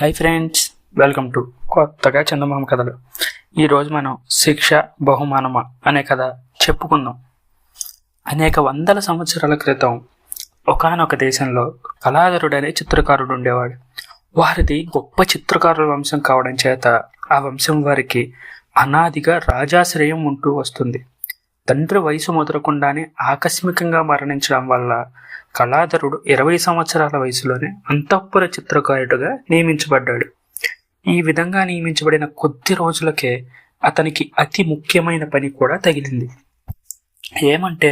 Hi friends, welcome to కొత్తగా చందమామ కథలు. ఈరోజు మనం శిక్ష బహుమానమా అనే కథ చెప్పుకుందాం. అనేక వందల సంవత్సరాల క్రితం ఒకానొక దేశంలో కళాధరుడు అనే చిత్రకారుడు ఉండేవాడు. వారిది గొప్ప చిత్రకారుల వంశం కావడం చేత ఆ వంశం వారికి అనాదిగా రాజాశ్రయం ఉంటూ వస్తుంది. తండ్రి వయసు ముదరకుండానే ఆకస్మికంగా మరణించడం వల్ల కళాధరుడు 20 సంవత్సరాల వయసులోనే అంతఃపుర చిత్రకారుడుగా నియమించబడ్డాడు. ఈ విధంగా నియమించబడిన కొద్ది రోజులకే అతనికి అతి ముఖ్యమైన పని కూడా తగిలింది. ఏమంటే,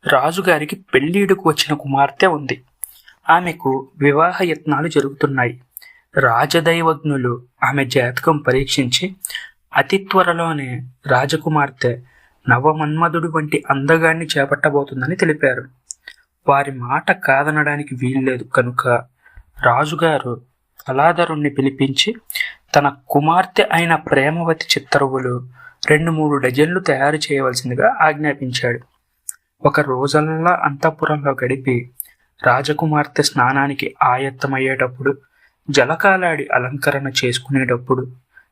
రాజుగారికి పెళ్లిడుకు వచ్చిన కుమార్తె ఉంది. ఆమెకు వివాహ యత్నాలు జరుగుతున్నాయి. రాజదైవజ్ఞులు ఆమె జాతకం పరీక్షించి అతి త్వరలోనే రాజకుమార్తె నవమన్మధుడు వంటి అందగాన్ని చేపట్టబోతుందని తెలిపారు. వారి మాట కాదనడానికి వీల్లేదు కనుక రాజుగారు కళాధరుణ్ణి పిలిపించి తన కుమార్తె అయిన ప్రేమవతి చిత్తరువులు 2-3 డజన్లు తయారు చేయవలసిందిగా ఆజ్ఞాపించాడు. ఒక రోజల్లా అంతఃపురంలో గడిపి రాజకుమార్తె స్నానానికి ఆయత్తమయ్యేటప్పుడు, జలకాలాడి అలంకరణ చేసుకునేటప్పుడు,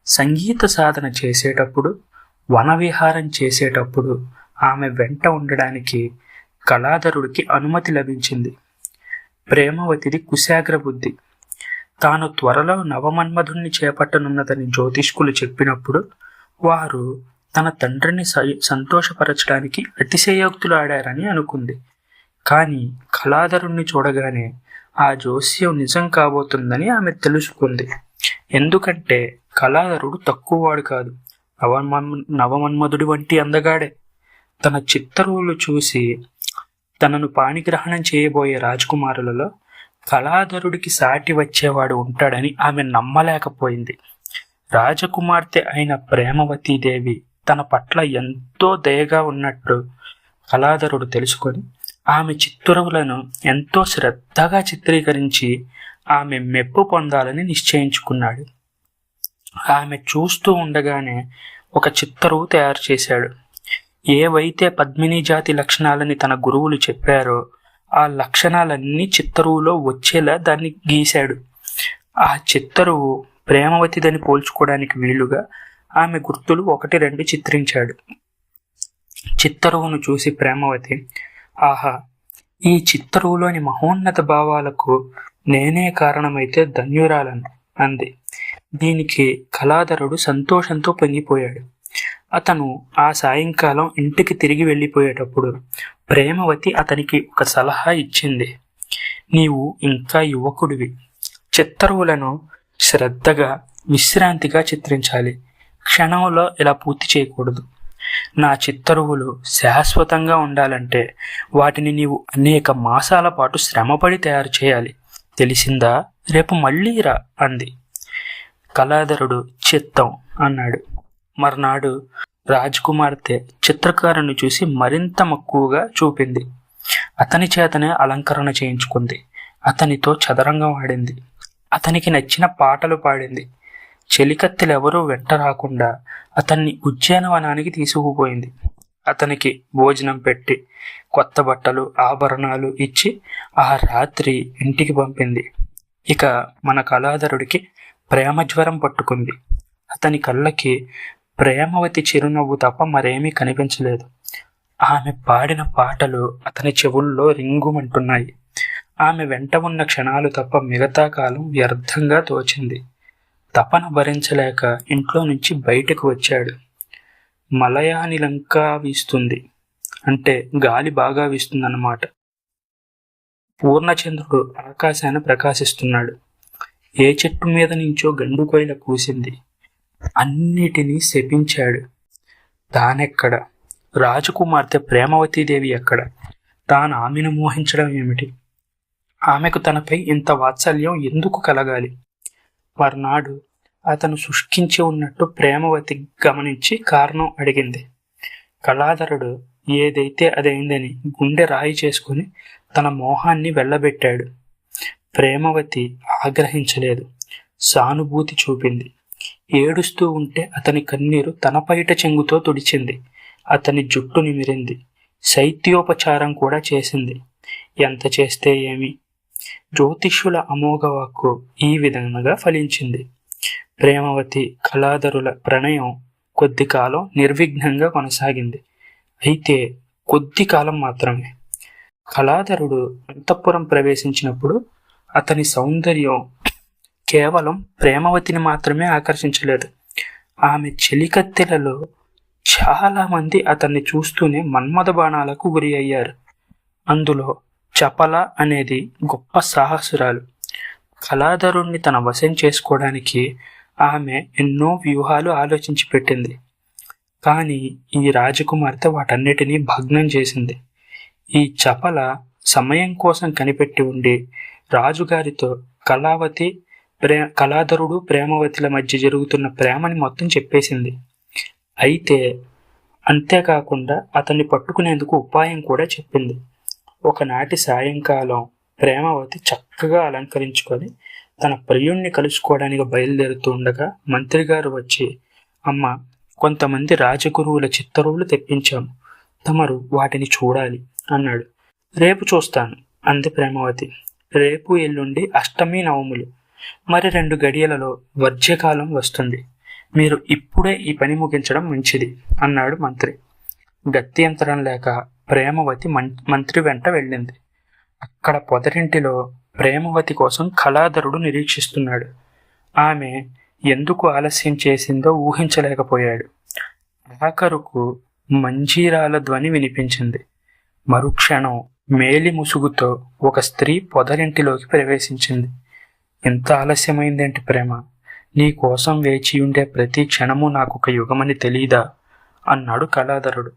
సంగీత సాధన చేసేటప్పుడు, వనవిహారం చేసేటప్పుడు ఆమె వెంట ఉండడానికి కళాధరుడికి అనుమతి లభించింది. ప్రేమవతిది కుశాగ్ర బుద్ధి. తాను త్వరలో నవమన్మధుణ్ణి చేపట్టనున్నదని జ్యోతిష్కులు చెప్పినప్పుడు వారు తన తండ్రిని సంతోషపరచడానికి అతిశయోక్తులు ఆడారని అనుకుంది. కానీ కళాధరుణ్ణి చూడగానే ఆ జోస్యం నిజం కాబోతుందని ఆమె తెలుసుకుంది. ఎందుకంటే కళాధరుడు తక్కువవాడు కాదు, నవమన్మధుడి వంటి అందగాడే. తన చిత్తరువులు చూసి తనను పాణిగ్రహణం చేయబోయే రాజకుమారులలో కళాధరుడికి సాటి వచ్చేవాడు ఉంటాడని ఆమె నమ్మలేకపోయింది. రాజకుమార్తె అయిన ప్రేమవతీదేవి తన పట్ల ఎంతో దయగా ఉన్నట్టు కళాధరుడు తెలుసుకొని ఆమె చిత్తరువులను ఎంతో శ్రద్ధగా చిత్రీకరించి ఆమె మెప్పు పొందాలని నిశ్చయించుకున్నాడు. ఆమె చూస్తూ ఉండగానే ఒక చిత్తరువు తయారు చేశాడు. ఏవైతే పద్మిని జాతి లక్షణాలని తన గురువులు చెప్పారో ఆ లక్షణాలన్నీ చిత్తరువులో వచ్చేలా దాన్ని గీశాడు. ఆ చిత్తరువు ప్రేమవతిదని పోల్చుకోవడానికి వీలుగా ఆమె గుర్తులు 1-2 చిత్రించాడు. చిత్తరువును చూసి ప్రేమవతి, ఆహా, ఈ చిత్తరువులోని మహోన్నత భావాలకు నేనే కారణమైతే ధన్యురాలను అంది. దీనికి కళాధరుడు సంతోషంతో పొంగిపోయాడు. అతను ఆ సాయంకాలం ఇంటికి తిరిగి వెళ్ళిపోయేటప్పుడు ప్రేమవతి అతనికి ఒక సలహా ఇచ్చింది. నీవు ఇంకా యువకుడివి. చిత్తరువులను శ్రద్ధగా విశ్రాంతిగా చిత్రించాలి. క్షణంలో ఇలా పూర్తి చేయకూడదు. నా చిత్తరువులు శాశ్వతంగా ఉండాలంటే వాటిని నీవు అనేక మాసాల పాటు శ్రమపడి తయారు చేయాలి. తెలిసిందా? రేపు మళ్ళీ రా అంది. కళాధరుడు చిత్తం అన్నాడు. మర్నాడు రాజకుమార్తె చిత్రకారుని చూసి మరింత మక్కువగా చూపింది. అతని చేతనే అలంకరణ చేయించుకుంది. అతనితో చదరంగం ఆడింది. అతనికి నచ్చిన పాటలు పాడింది. చెలికత్తెలెవరూ వెంట రాకుండా అతన్ని ఉద్యానవనానికి తీసుకుపోయింది. అతనికి భోజనం పెట్టి కొత్త బట్టలు, ఆభరణాలు ఇచ్చి ఆ రాత్రి ఇంటికి పంపింది. ఇక మన కళాధరుడికి ప్రేమజ్వరం పట్టుకుంది. అతని కళ్ళకి ప్రేమవతి చిరునవ్వు తప్ప మరేమీ కనిపించలేదు. ఆమె పాడిన పాటలు అతని చెవుల్లో రింగుమంటున్నాయి. ఆమె వెంట ఉన్న క్షణాలు తప్ప మిగతా కాలం వ్యర్థంగా తోచింది. తపన భరించలేక ఇంట్లో నుంచి బయటకు వచ్చాడు. మలయానిలంకా వీస్తుంది, అంటే గాలి బాగా వీస్తుందన్నమాట. పూర్ణచంద్రుడు ఆకాశాన ప్రకాశిస్తున్నాడు. ఏ చెట్టు మీద నుంచో గండుకోయిల కూసింది. అన్నిటినీ శపించాడు. తానెక్కడ? రాజకుమార్తె ప్రేమవతీదేవి ఎక్కడ? తాను ఆమెను మోహించడం ఏమిటి? ఆమెకు తనపై ఇంత వాత్సల్యం ఎందుకు కలగాలి? మర్నాడు అతను శుష్కించి ఉన్నట్టు ప్రేమవతి గమనించి కారణం అడిగింది. కళాధరుడు ఏదైతే అదైందని గుండె రాయి చేసుకుని తన మోహాన్ని వెళ్ళబెట్టాడు. ప్రేమవతి ఆగ్రహించలేదు, సానుభూతి చూపింది. ఏడుస్తూ ఉంటే అతని కన్నీరు తన పైట చెంగుతో తుడిచింది. అతని జుట్టు నిమిరింది. శైత్యోపచారం కూడా చేసింది. ఎంత చేస్తే ఏమి, జ్యోతిష్యుల అమోఘ వాక్కు ఈ విధంగా ఫలించింది. ప్రేమవతి కళాధరుల ప్రణయం కొద్ది కాలం నిర్విఘ్నంగా కొనసాగింది. అయితే కొద్ది కాలం మాత్రమే. కళాధరుడు అంతఃపురం ప్రవేశించినప్పుడు అతని సౌందర్యం కేవలం ప్రేమవతిని మాత్రమే ఆకర్షించలేదు. ఆమె చెలికత్తెలలో చాలా మంది అతన్ని చూస్తూనే మన్మథ బాణాలకు గురి అయ్యారు. అందులో చపల అనేది గొప్ప సాహసురాలు. కళాధరుణ్ణి తన వశం చేసుకోవడానికి ఆమె ఎన్నో వ్యూహాలు ఆలోచించి పెట్టింది. కానీ ఈ రాజకుమార్తె వాటన్నిటినీ భగ్నం చేసింది. ఈ చపల సమయం కోసం కనిపెట్టి ఉండి రాజుగారితో కళాధరుడు ప్రేమవతిల మధ్య జరుగుతున్న ప్రేమని మొత్తం చెప్పేసింది. అయితే అంతేకాకుండా అతన్ని పట్టుకునేందుకు ఉపాయం కూడా చెప్పింది. ఒకనాటి సాయంకాలం ప్రేమవతి చక్కగా అలంకరించుకొని తన ప్రియుణ్ణి కలుసుకోవడానికి బయలుదేరుతూ ఉండగా మంత్రిగారు వచ్చి, అమ్మ, కొంతమంది రాజగురువుల చిత్తరువులు తెప్పించాము, తమరు వాటిని చూడాలి అన్నాడు. రేపు చూస్తాను అంది ప్రేమవతి. రేపు ఎల్లుండి అష్టమి నవములు, మరి 2 గడియలలో వర్జ్యకాలం వస్తుంది. మీరు ఇప్పుడే ఈ పని ముగించడం మంచిది అన్నాడు మంత్రి. గత్యంతరం లేక ప్రేమవతి మంత్రి వెంట వెళ్ళింది. అక్కడ పొదరింటిలో ప్రేమవతి కోసం కళాధరుడు నిరీక్షిస్తున్నాడు. ఆమె ఎందుకు ఆలస్యం చేసిందో ఊహించలేకపోయాడు. ఆఖరుకు మంజీరాల ధ్వని వినిపించింది. మరుక్షణం మేలి ముసుగుతో ఒక స్త్రీ పొదరింటిలోకి ప్రవేశించింది. ఎంత ఆలస్యమైందేంటి ప్రేమ? నీ కోసం వేచి ఉండే ప్రతి క్షణము నాకొక యుగమని తెలీదా అన్నాడు కళాధరుడు.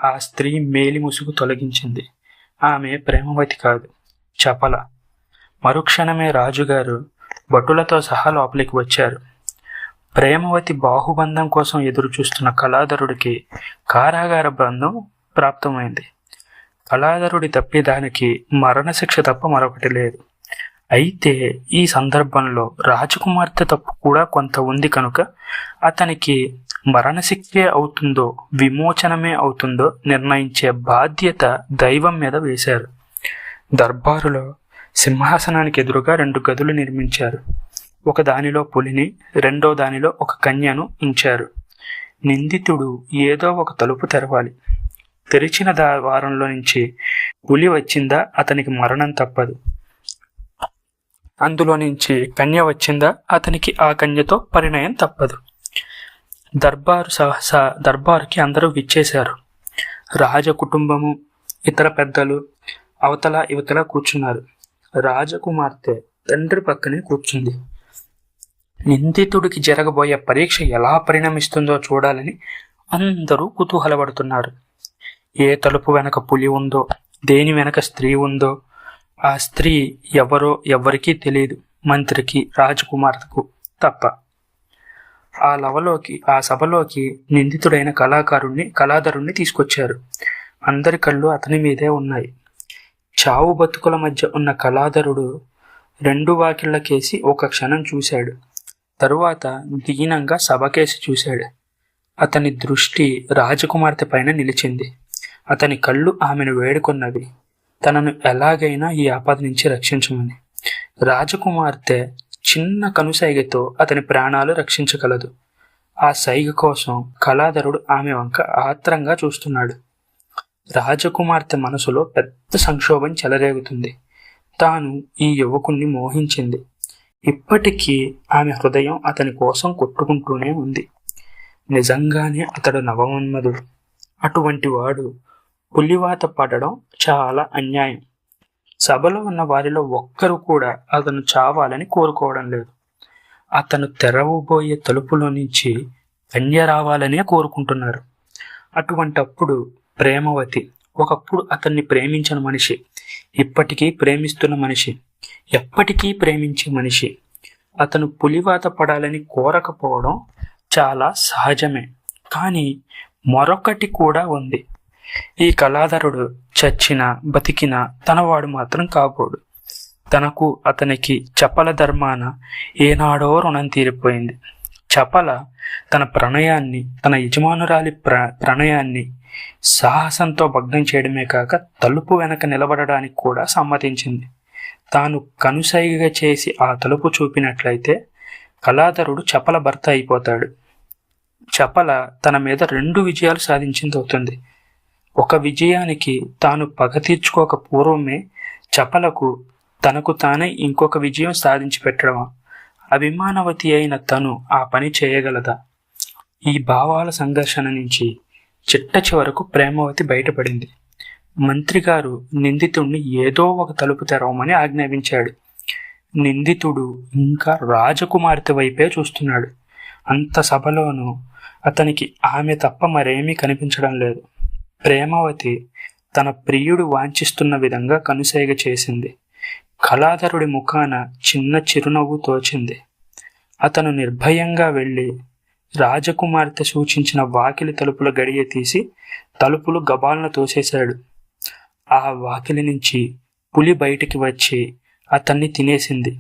ఆ స్త్రీ మేలి ముసుగు తొలగించింది. ఆమె ప్రేమవతి కాదు, చపల. మరుక్షణమే రాజుగారు భటులతో సహా లోపలికి వచ్చారు. ప్రేమవతి బాహుబంధం కోసం ఎదురు చూస్తున్న కళాధరుడికి కారాగార బంధం ప్రాప్తమైంది. కళాధరుడి తప్పిదానికి మరణశిక్ష తప్ప మరొకటి లేదు. అయితే ఈ సందర్భంలో రాజకుమార్తె తప్పు కూడా కొంత ఉంది కనుక అతనికి మరణశిక్షే అవుతుందో విమోచనమే అవుతుందో నిర్ణయించే బాధ్యత దైవం మీద వేశారు. దర్బారులో సింహాసనానికి ఎదురుగా 2 గదులు నిర్మించారు. ఒక దానిలో పులిని, రెండో దానిలో ఒక కన్యను ఉంచారు. నిందితుడు ఏదో ఒక తలుపు తెరవాలి. తెరిచిన ద్వారంలో నుంచి పులి వచ్చిందా అతనికి మరణం తప్పదు. అందులో నుంచి కన్య వచ్చిందా అతనికి ఆ కన్యతో పరిణయం తప్పదు. దర్బారుకి అందరూ విచ్చేశారు. రాజ కుటుంబము, ఇతర పెద్దలు అవతల యువతల కూర్చున్నారు. రాజకుమార్తె తండ్రి పక్కనే కూర్చుంది. నిందితుడికి జరగబోయే పరీక్ష ఎలా పరిణమిస్తుందో చూడాలని అందరూ కుతూహలపడుతున్నారు. ఏ తలుపు వెనక పులి ఉందో, దేని వెనక స్త్రీ ఉందో, ఆ స్త్రీ ఎవరో ఎవ్వరికీ తెలియదు, మంత్రికి, రాజకుమార్తెకు తప్ప. ఆ సభలోకి నిందితుడైన కళాధరుణ్ణి తీసుకొచ్చారు. అందరి కళ్ళు అతని మీదే ఉన్నాయి. చావు బతుకుల మధ్య ఉన్న కళాధరుడు 2 వాకిళ్లకేసి ఒక క్షణం చూశాడు. తరువాత దీనంగా సభకేసి చూశాడు. అతని దృష్టి రాజకుమార్తె పైన నిలిచింది. అతని కళ్ళు ఆమెను వేడుకొన్నవి, తనను ఎలాగైనా ఈ ఆపద నుంచి రక్షించమని. రాజకుమార్తె చిన్న కనుసైగతో అతని ప్రాణాలు రక్షించగలదు. ఆ సైగ కోసం కళాధరుడు ఆమె వంక ఆత్రంగా చూస్తున్నాడు. రాజకుమార్తె మనసులో పెద్ద సంక్షోభం చెలరేగుతుంది. తాను ఈ యువకుణ్ణి మోహించింది. ఇప్పటికీ ఆమె హృదయం అతని కోసం కొట్టుకుంటూనే ఉంది. నిజంగానే అతడు నవమన్మధుడు. అటువంటి వాడు పులివాత పడడం చాలా అన్యాయం. సభలో ఉన్న వారిలో ఒక్కరు కూడా అతను చావాలని కోరుకోవడం లేదు. అతను తెరవబోయే తలుపులో నుంచి కన్య రావాలనే కోరుకుంటున్నారు. అటువంటప్పుడు ప్రేమవతి, ఒకప్పుడు అతన్ని ప్రేమించిన మనిషి, ఇప్పటికీ ప్రేమిస్తున్న మనిషి, ఎప్పటికీ ప్రేమించే మనిషి, అతను పులివాత పడాలని కోరకపోవడం చాలా సహజమే. కానీ మరొకటి కూడా ఉంది. ఈ కళాధరుడు చచ్చినా బతికినా తనవాడు మాత్రం కాబోడు. తనకు అతనికి చపల ధర్మాన ఏనాడో రుణం తీరిపోయింది. చపల తన ప్రణయాన్ని, తన యజమానురాలి ప్రణయాన్ని సాహసంతో భగ్నం చేయడమే కాక తలుపు వెనక నిలబడడానికి కూడా సమ్మతించింది. తాను కనుసైగగా చేసి ఆ తలుపు చూపినట్లయితే కళాధరుడు చపల భర్త అయిపోతాడు. చపల తన మీద 2 విజయాలు సాధించింది అవుతుంది. ఒక విజయానికి తాను పగ తీర్చుకోక పూర్వమే చపలకు తనకు తానే ఇంకొక విజయం సాధించి పెట్టడమా? అభిమానవతి అయిన తను ఆ పని చేయగలదా? ఈ భావాల సంఘర్షణ నుంచి చిట్ట చివరకు ప్రేమవతి బయటపడింది. మంత్రిగారు నిందితుడిని ఏదో ఒక తలుపు తెరవమని ఆజ్ఞాపించాడు. నిందితుడు ఇంకా రాజకుమార్తె వైపే చూస్తున్నాడు. అంత సభలోనూ అతనికి ఆమె తప్ప మరేమీ కనిపించడం లేదు. ప్రేమవతి తన ప్రియుడు వాంఛిస్తున్న విధంగా కనుసైగ చేసింది. కళాధరుడి ముఖాన చిన్న చిరునవ్వు తోచింది. అతను నిర్భయంగా వెళ్ళి రాజకుమార్తె సూచించిన వాకిలి తలుపుల గడియ తీసి తలుపులు గబాలను తోసేశాడు. ఆ వాకిలి నుంచి పులి బయటికి వచ్చి అతన్ని తినేసింది.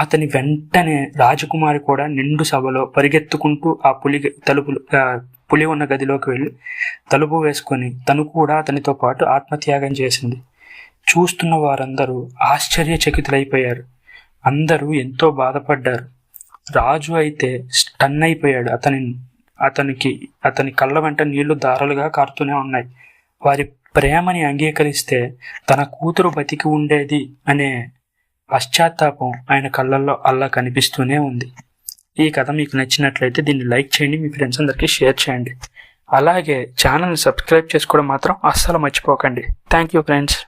అతని వెంటనే రాజకుమారి కూడా నిండు సభలో పరిగెత్తుకుంటూ ఆ పులి ఉన్న గదిలోకి వెళ్ళి తలుపు వేసుకొని తను కూడా అతనితో పాటు ఆత్మత్యాగం చేసింది. చూస్తున్న వారందరూ ఆశ్చర్యచకితులైపోయారు. అందరూ ఎంతో బాధపడ్డారు. రాజు అయితే స్టన్ అయిపోయాడు. అతని కళ్ళ వెంట నీళ్లు దారాలుగా కారుతూనే ఉన్నాయి. వారి ప్రేమని అంగీకరిస్తే తన కూతురు బతికి ఉండేది అనే పశ్చాత్తాపం ఆయన కళ్ళల్లో అల్లా కనిపిస్తూనే ఉంది. ఈ కథ మీకు నచ్చినట్లయితే దీన్ని లైక్ చేయండి, మీ ఫ్రెండ్స్ అందరికీ షేర్ చేయండి. అలాగే ఛానల్ని సబ్స్క్రైబ్ చేసుకోవడం మాత్రం అస్సలు మర్చిపోకండి. Thank you friends.